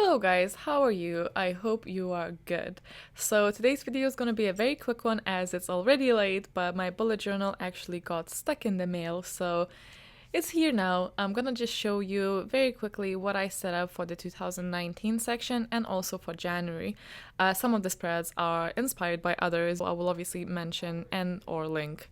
Hello guys, how are you? I hope you are good. So today's video is going to be a very quick one as it's already late, but my bullet journal actually got stuck in the mail, so it's here now. I'm gonna just show you very quickly what I set up for the 2019 section and also for January. Some of the spreads are inspired by others. I will obviously mention and or link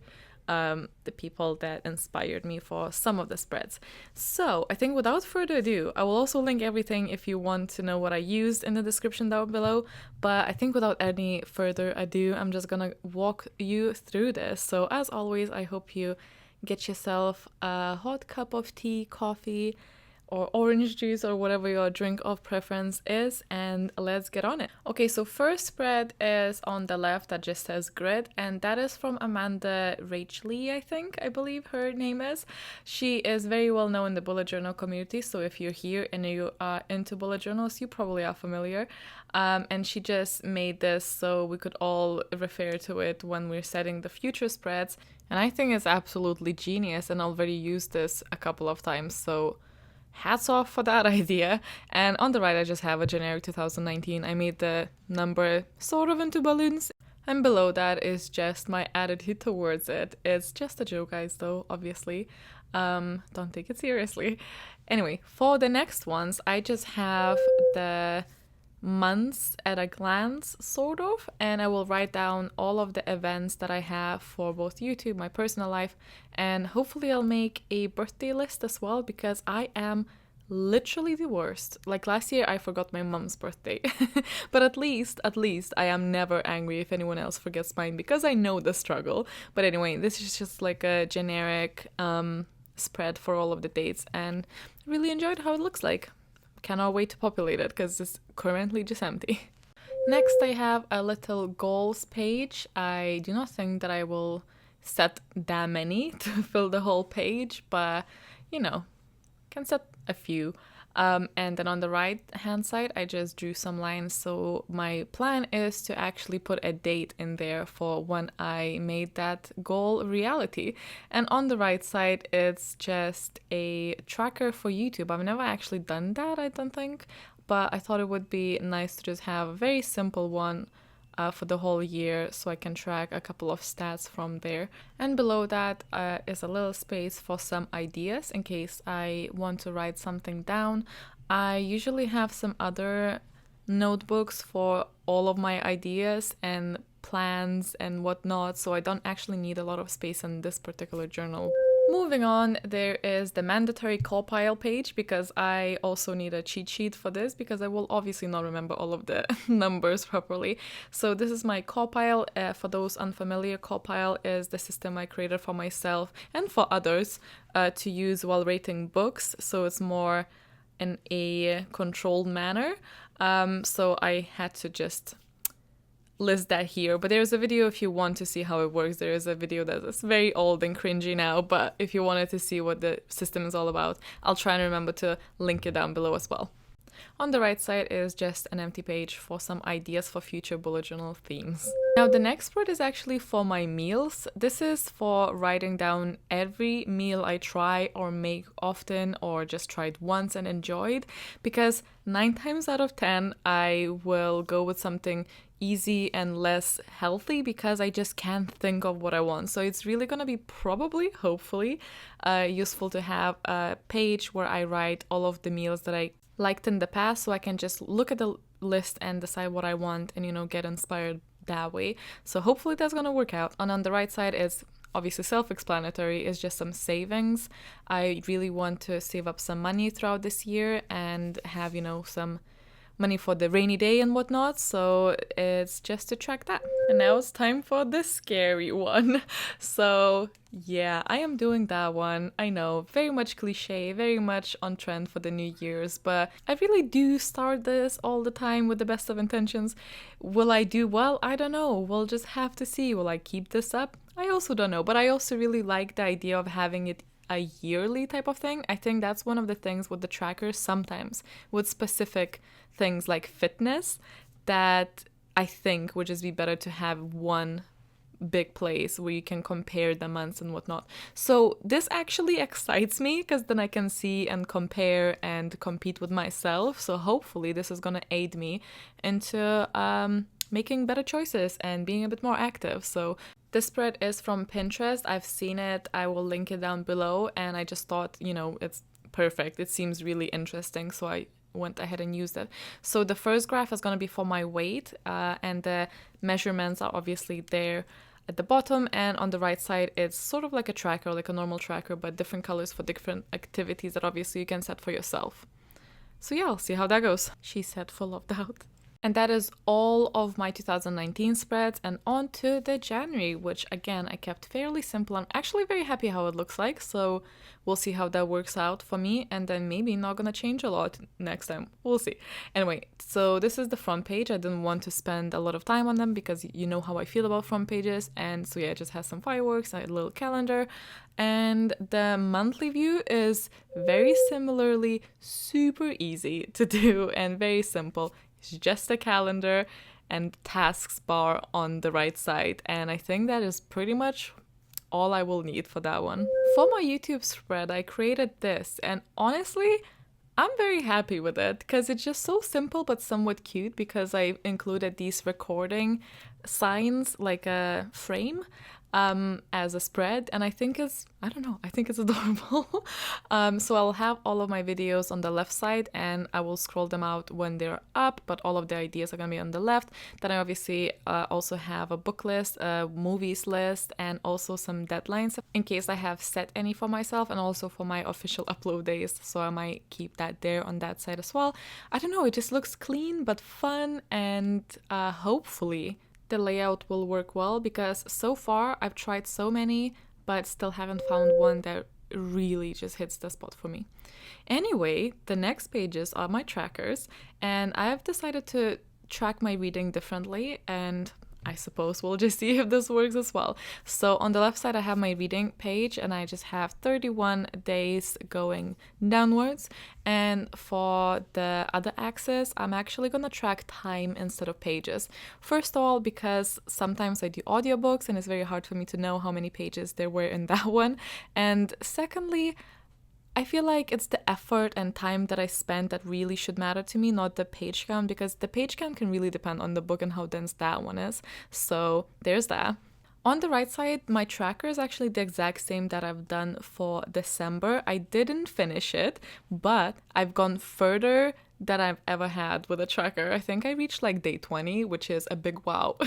the people that inspired me for some of the spreads. So I think without further ado, I will also link everything if you want to know what I used in the description down below. But I think without any further ado, I'm just gonna walk you through this. So as always, I hope you get yourself a hot cup of tea, coffee, or orange juice or whatever your drink of preference is, and let's get on it. Okay, so first spread is on the left that just says grid, and that is from Amanda Rachley, I believe her name is. She is very well known in the bullet journal community, so if you're here and you are into bullet journals, you probably are familiar. And she just made this so we could all refer to it when we're setting the future spreads. And I think it's absolutely genius, and I already used this a couple of times, so hats off for that idea. And on the right, I just have a generic 2019. I made the number sort of into balloons. And below that is just my attitude towards it. It's just a joke, guys, though, obviously. Don't take it seriously. Anyway, for the next ones, I just have the months at a glance, sort of, and I will write down all of the events that I have for both YouTube, my personal life, and hopefully I'll make a birthday list as well, because I am literally the worst. Like last year I forgot my mom's birthday but at least I am never angry if anyone else forgets mine, because I know the struggle. But anyway, this is just like a generic spread for all of the dates, and I really enjoyed how it looks like. Cannot wait to populate it because it's currently just empty. Next, I have a little goals page. I do not think that I will set that many to fill the whole page, but you know, can set a few. And then on the right hand side, I just drew some lines. So my plan is to actually put a date in there for when I made that goal reality. And on the right side, it's just a tracker for YouTube. I've never actually done that, I don't think, but I thought it would be nice to just have a very simple one for the whole year, so I can track a couple of stats from there. And below that is a little space for some ideas in case I want to write something down. I usually have some other notebooks for all of my ideas and plans and whatnot, so I don't actually need a lot of space in this particular journal. Moving on, there is the mandatory compile page, because I also need a cheat sheet for this, because I will obviously not remember all of the numbers properly. So this is my compile. For those unfamiliar, compile is the system I created for myself and for others to use while rating books. So it's more in a controlled manner. So I had to just list that here, but there's a video if you want to see how it works. There is a video that is very old and cringy now, but if you wanted to see what the system is all about, I'll try and remember to link it down below as well. On the right side is just an empty page for some ideas for future bullet journal themes. Now the next part is actually for my meals. This is for writing down every meal I try or make often or just tried once and enjoyed, because 9 times out of 10 I will go with something easy and less healthy because I just can't think of what I want. So it's really gonna be probably, hopefully, useful to have a page where I write all of the meals that I liked in the past, so I can just look at the list and decide what I want and, you know, get inspired that way. So hopefully that's gonna work out. And on the right side is obviously self-explanatory, is just some savings. I really want to save up some money throughout this year and have, you know, some money for the rainy day and whatnot, so it's just to track that. And now it's time for the scary one. So yeah, I am doing that one. I know, very much cliche, very much on trend for the New Year's, but I really do start this all the time with the best of intentions. Will I do well? I don't know. We'll just have to see. Will I keep this up? I also don't know, but I also really like the idea of having it a yearly type of thing. I think that's one of the things with the trackers sometimes, with specific things like fitness, that I think would just be better to have one big place where you can compare the months and whatnot. So this actually excites me because then I can see and compare and compete with myself. So hopefully this is gonna aid me into making better choices and being a bit more active. So this spread is from Pinterest. I've seen it. I will link it down below, and I just thought, you know, it's perfect. It seems really interesting, so I went ahead and used it. So the first graph is going to be for my weight, and the measurements are obviously there at the bottom, and on the right side it's sort of like a tracker, like a normal tracker, but different colors for different activities that obviously you can set for yourself. So yeah, I'll see how that goes. She said, full of doubt. And that is all of my 2019 spreads, and on to the January, which again I kept fairly simple. I'm actually very happy how it looks like, so we'll see how that works out for me, and then maybe not gonna change a lot next time. We'll see. Anyway, so this is the front page. I didn't want to spend a lot of time on them because you know how I feel about front pages, and so yeah, it just has some fireworks, a little calendar, and the monthly view is very similarly super easy to do and very simple. It's just a calendar and tasks bar on the right side, and I think that is pretty much all I will need for that one. For my YouTube spread, I created this, and honestly, I'm very happy with it because it's just so simple but somewhat cute, because I included these recording signs like a frame as a spread, and I think it's, I don't know, I think it's adorable. So I'll have all of my videos on the left side, and I will scroll them out when they're up, but all of the ideas are gonna be on the left. Then I obviously also have a book list, a movies list, and also some deadlines in case I have set any for myself, and also for my official upload days, so I might keep that there on that side as well. I don't know, it just looks clean but fun, and hopefully the layout will work well, because so far I've tried so many but still haven't found one that really just hits the spot for me. Anyway, the next pages are my trackers, and I have decided to track my reading differently, and I suppose we'll just see if this works as well. So on the left side I have my reading page, and I just have 31 days going downwards, and for the other axis I'm actually gonna track time instead of pages. First of all, because sometimes I do audiobooks and it's very hard for me to know how many pages there were in that one, and secondly, I feel like it's the effort and time that I spend that really should matter to me, not the page count, because the page count can really depend on the book and how dense that one is. So there's that. On the right side, my tracker is actually the exact same that I've done for December. I didn't finish it, but I've gone further than I've ever had with a tracker. I think I reached like day 20, which is a big wow.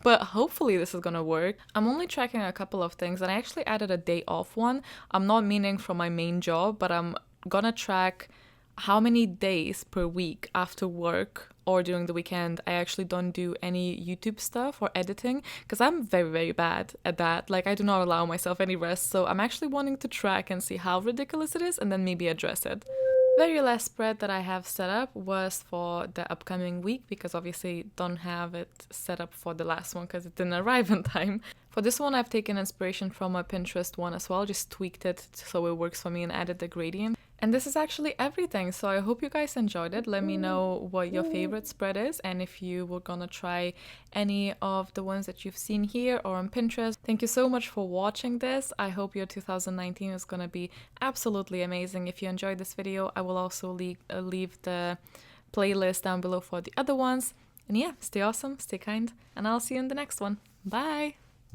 But hopefully this is gonna work. I'm only tracking a couple of things, and I actually added a day off one. I'm not meaning from my main job, but I'm gonna track how many days per week after work or during the weekend I actually don't do any YouTube stuff or editing, because I'm very, very bad at that. Like, I do not allow myself any rest, so I'm actually wanting to track and see how ridiculous it is and then maybe address it. Very last spread that I have set up was for the upcoming week, because obviously don't have it set up for the last one because it didn't arrive in time. For this one I've taken inspiration from a Pinterest one as well, just tweaked it so it works for me and added the gradient. And this is actually everything, so I hope you guys enjoyed it. Let me know what your favorite spread is, and if you were gonna try any of the ones that you've seen here or on Pinterest. Thank you so much for watching this. I hope your 2019 is gonna be absolutely amazing. If you enjoyed this video, I will also leave the playlist down below for the other ones. And yeah, stay awesome, stay kind, and I'll see you in the next one. Bye!